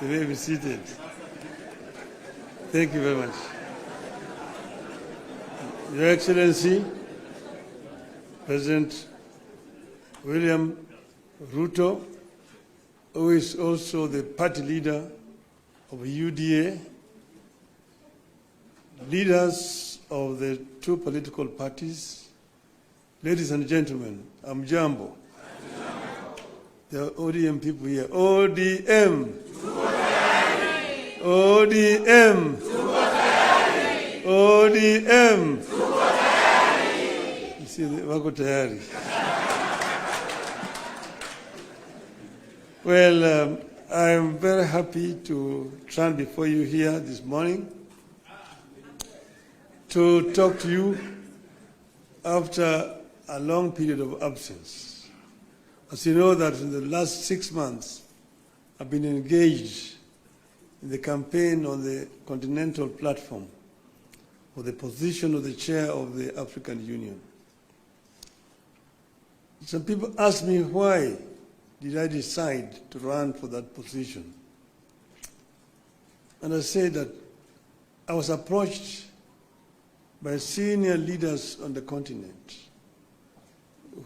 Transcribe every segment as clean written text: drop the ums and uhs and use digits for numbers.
You may be seated. Thank you very much. Your Excellency, President William Ruto, who is also the party leader of UDA, leaders of the two political parties, ladies and gentlemen, I'm Jambo. The ODM people here. ODM! ODM! ODM! You see, wako tayari. Well, I'm very happy to stand before you here this morning to talk to you after a long period of absence. As you know that in the last 6 months, I've been engaged in the campaign on the continental platform for the position of the chair of the African Union. Some people ask me why did I decide to run for that position. And I say that I was approached by senior leaders on the continent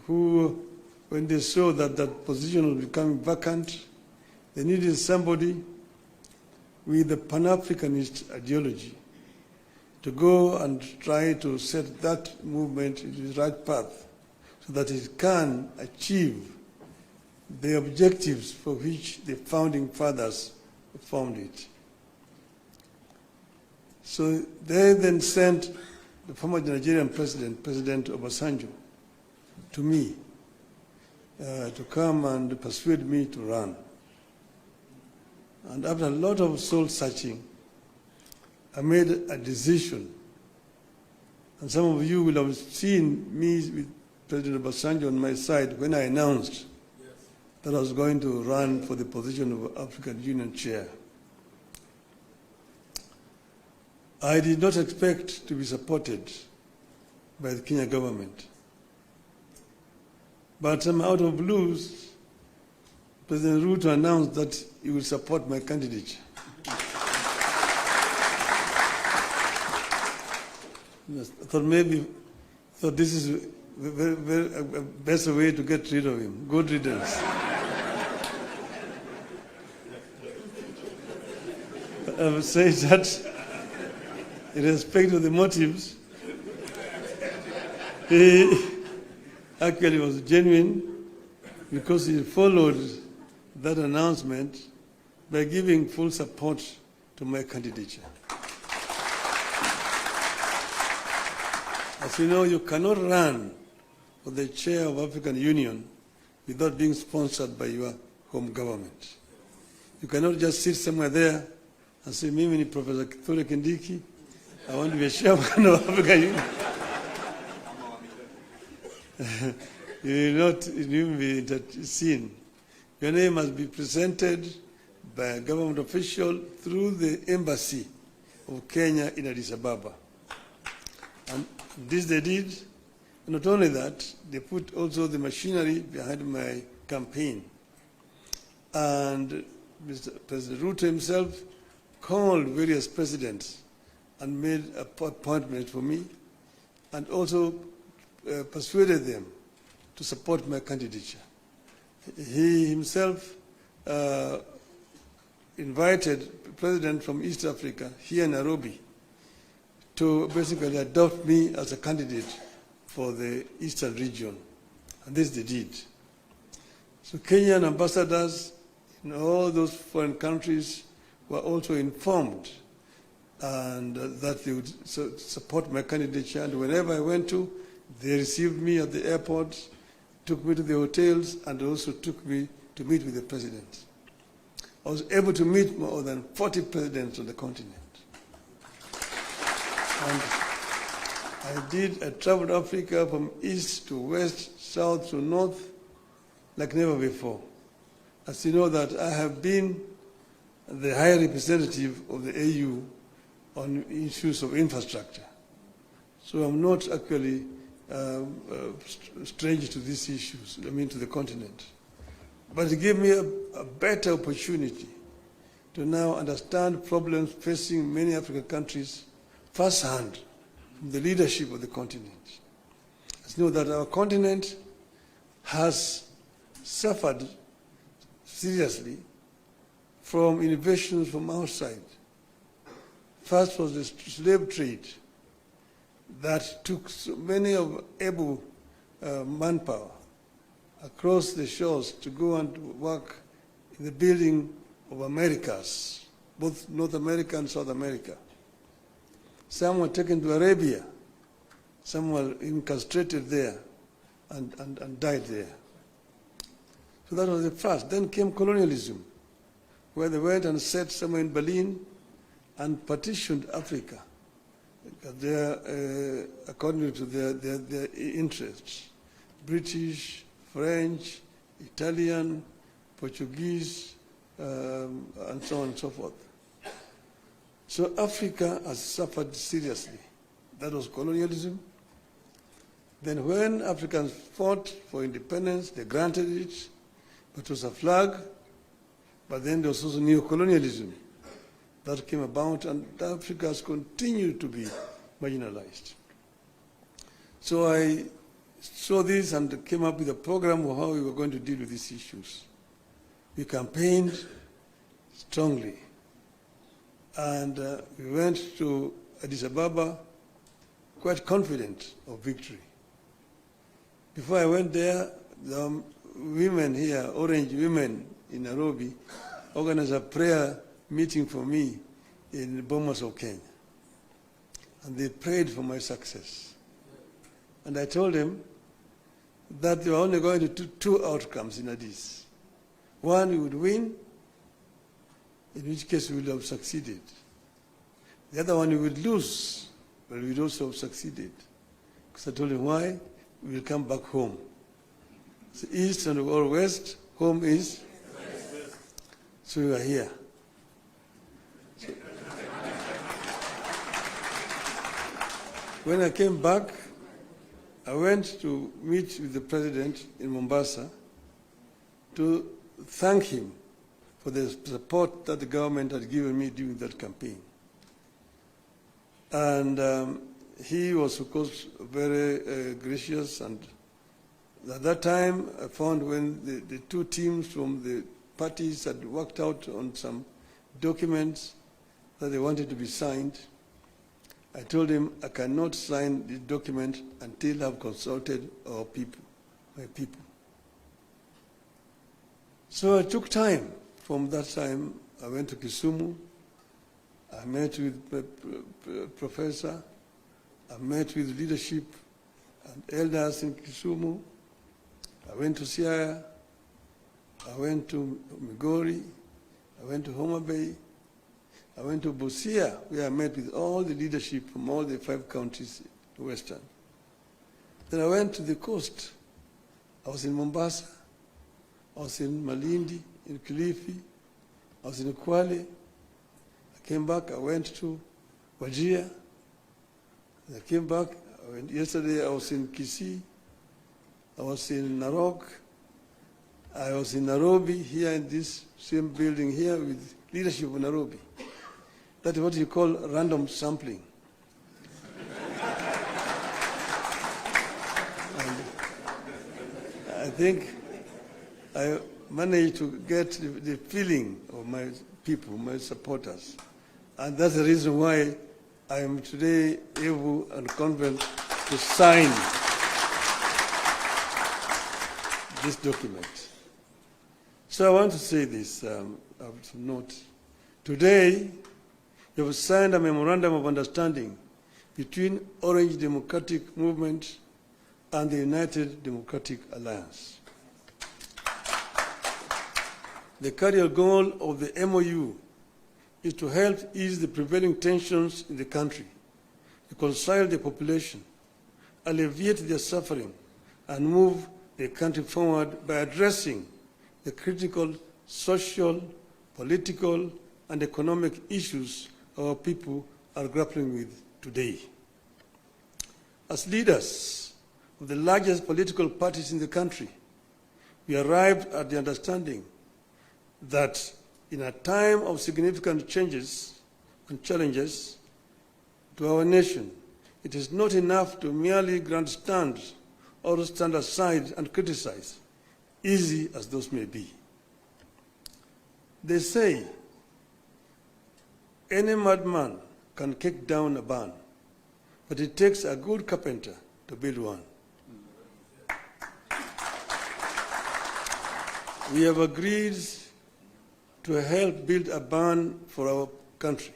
who, when they saw that that position was becoming vacant, they needed somebody with a Pan-Africanist ideology to go and try to set that movement into the right path so that it can achieve the objectives for which the founding fathers formed it. So they then sent the former Nigerian president, President Obasanjo, to me to come and persuade me to run. And after a lot of soul searching, I made a decision. And some of you will have seen me with President Obasanjo on my side when I announced that I was going to run for the position of African Union chair. I did not expect to be supported by the Kenya government. But out of blues, President Ruto announced that he will support my candidature. I thought this is a better way to get rid of him. Good riddance. I would say that in respect of the motives, he actually was genuine because he followed that announcement by giving full support to my candidature. As you know, you cannot run for the chair of African Union without being sponsored by your home government. You cannot just sit somewhere there and say, Mimi ni Professor Kithure Kindiki, I want to be a chairman of African Union. You will not even be seen. Your name must be presented by a government official through the embassy of Kenya in Addis Ababa. And this they did. And not only that, they put also the machinery behind my campaign. And Mr. President Ruto himself called various presidents and made appointments for me and also persuaded them to support my candidature. He himself invited a president from East Africa here in Nairobi to basically adopt me as a candidate for the Eastern region. And this they did. So Kenyan ambassadors in all those foreign countries were also informed and that they would support my candidature. And whenever I went to, they received me at the airport, took me to the hotels, and also took me to meet with the president. I was able to meet more than 40 presidents on the continent. And I traveled Africa from east to west, south to north, like never before. As you know that I have been the high representative of the AU on issues of infrastructure. So I'm not actually strange to these issues, to the continent. But it gave me a better opportunity to now understand problems facing many African countries firsthand from the leadership of the continent. Let's know that our continent has suffered seriously from innovations from outside. First was the slave trade that took so many of able manpower across the shores to go and work in the building of Americas, both North America and South America. Some were taken to Arabia, some were incarcerated there and died there. So that was the first. Then came colonialism, where they went and set somewhere in Berlin and partitioned Africa according to their interests. British, French, Italian, Portuguese, and so on and so forth. So Africa has suffered seriously. That was colonialism. Then when Africans fought for independence, they granted it, but it was a flag. But then there was also neo-colonialism that came about, and Africa has continued to be marginalized. So I saw this and came up with a program of how we were going to deal with these issues. We campaigned strongly, and we went to Addis Ababa quite confident of victory. Before I went there, the women here, Orange women in Nairobi, organized a prayer meeting for me in Bomas of Kenya. And they prayed for my success. And I told them that they were only going to do two outcomes in Addis. One, we would win, in which case we would have succeeded. The other one, we would lose, but we would also have succeeded. Because I told them why, we will come back home. So east and or west, home is? So we are here. So when I came back, I went to meet with the president in Mombasa to thank him for the support that the government had given me during that campaign. And he was, of course, very gracious. And at that time, I found when the two teams from the parties had worked out on some documents that they wanted to be signed, I told him I cannot sign the document until I've consulted our people, my people. So I took time. From that time, I went to Kisumu. I met with the professor. I met with leadership and elders in Kisumu. I went to Siaya. I went to Migori. I went to Homa Bay. I went to Busia, where I met with all the leadership from all the 5 counties in Western. Then I went to the coast. I was in Mombasa. I was in Malindi, in Kilifi. I was in Kwale. I came back. I went to Wajir. I came back. Yesterday I was in KICC. I was in Narok. I was in Nairobi, here in this same building here with leadership of Nairobi. That is what you call random sampling. And I think I managed to get the feeling of my people, my supporters. And that's the reason why I am today able and confident to sign this document. So I want to say this, I have to note. Today, you have signed a memorandum of understanding between Orange Democratic Movement and the United Democratic Alliance. The carrier goal of the MOU is to help ease the prevailing tensions in the country, reconcile the population, alleviate their suffering, and move the country forward by addressing the critical social, political, and economic issues our people are grappling with today. As leaders of the largest political parties in the country, we arrived at the understanding that in a time of significant changes and challenges to our nation, it is not enough to merely grandstand or stand aside and criticize, easy as those may be. They say any madman can kick down a barn, but it takes a good carpenter to build one. We have agreed to help build a barn for our country,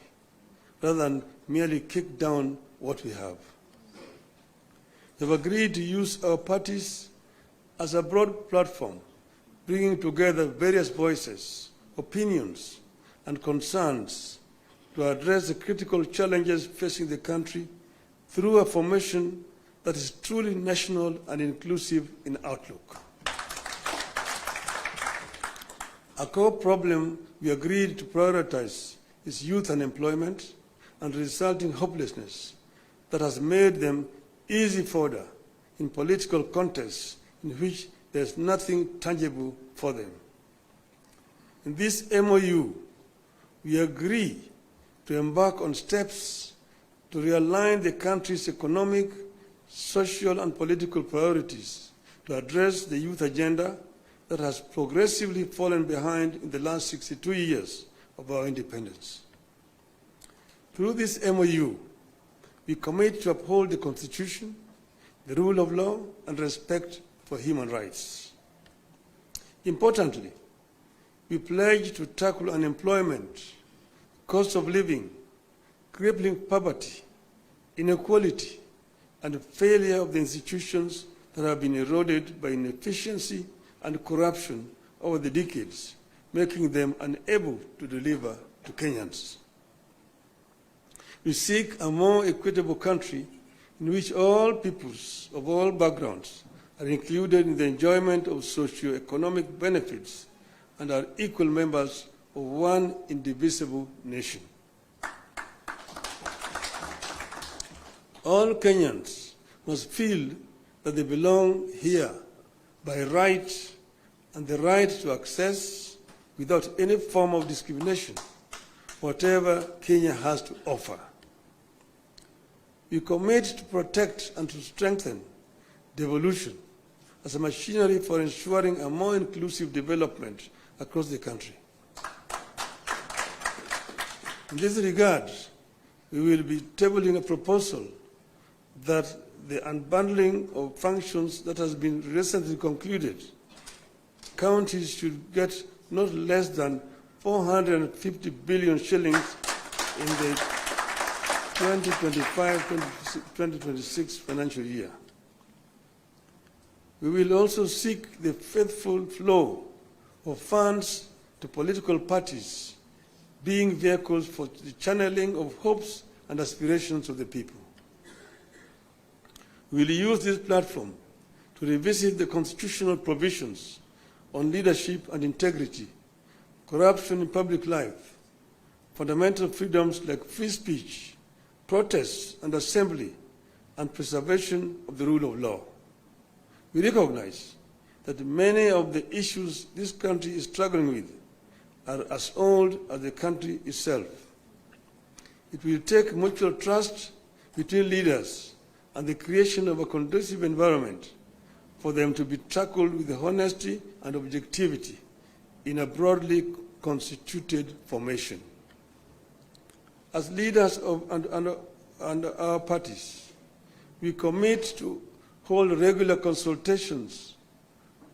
rather than merely kick down what we have. We have agreed to use our parties as a broad platform, bringing together various voices, opinions, and concerns to address the critical challenges facing the country through a formation that is truly national and inclusive in outlook. A core problem we agreed to prioritize is youth unemployment and resulting hopelessness that has made them easy fodder in political contests in which there is nothing tangible for them. In this MOU, we agree to embark on steps to realign the country's economic, social, and political priorities to address the youth agenda that has progressively fallen behind in the last 62 years of our independence. Through this MOU, we commit to uphold the Constitution, the rule of law, and respect for human rights. Importantly, we pledge to tackle unemployment, cost of living, crippling poverty, inequality, and failure of the institutions that have been eroded by inefficiency and corruption over the decades, making them unable to deliver to Kenyans. We seek a more equitable country in which all peoples of all backgrounds are included in the enjoyment of socio-economic benefits and are equal members of one indivisible nation. All Kenyans must feel that they belong here by right, and the right to access, without any form of discrimination, whatever Kenya has to offer. We commit to protect and to strengthen devolution as a machinery for ensuring a more inclusive development across the country. In this regard, we will be tabling a proposal that the unbundling of functions that has been recently concluded, counties should get not less than 450 billion shillings in the 2025-2026 financial year. We will also seek the faithful flow of funds to political parties, being vehicles for the channeling of hopes and aspirations of the people. We will use this platform to revisit the constitutional provisions on leadership and integrity, corruption in public life, fundamental freedoms like free speech, protest and assembly, and preservation of the rule of law. We recognize that many of the issues this country is struggling with are as old as the country itself. It will take mutual trust between leaders and the creation of a conducive environment for them to be tackled with honesty and objectivity in a broadly constituted formation. As leaders of and our parties, we commit to hold regular consultations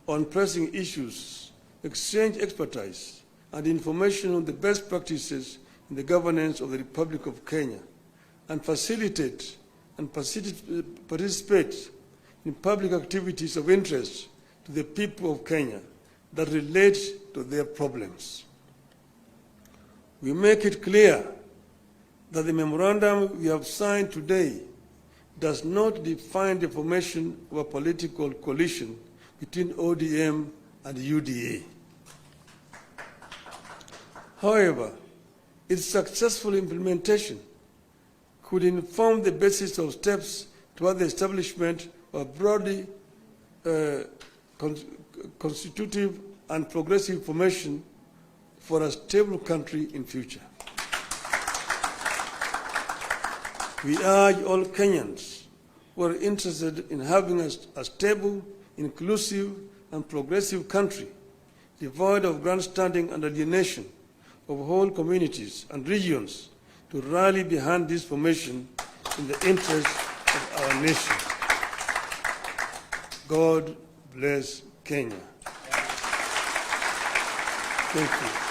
on pressing issues, exchange expertise and information on the best practices in the governance of the Republic of Kenya, and facilitate and participate in public activities of interest to the people of Kenya that relate to their problems. We make it clear that the memorandum we have signed today does not define the formation of a political coalition between ODM and UDA. However, its successful implementation could inform the basis of steps toward the establishment of a broadly constitutive and progressive for a stable country in future. We urge all Kenyans who are interested in having a stable, inclusive, and progressive country, devoid of grandstanding and alienation of whole communities and regions, to rally behind this formation in the interest of our nation. God bless Kenya. Thank you.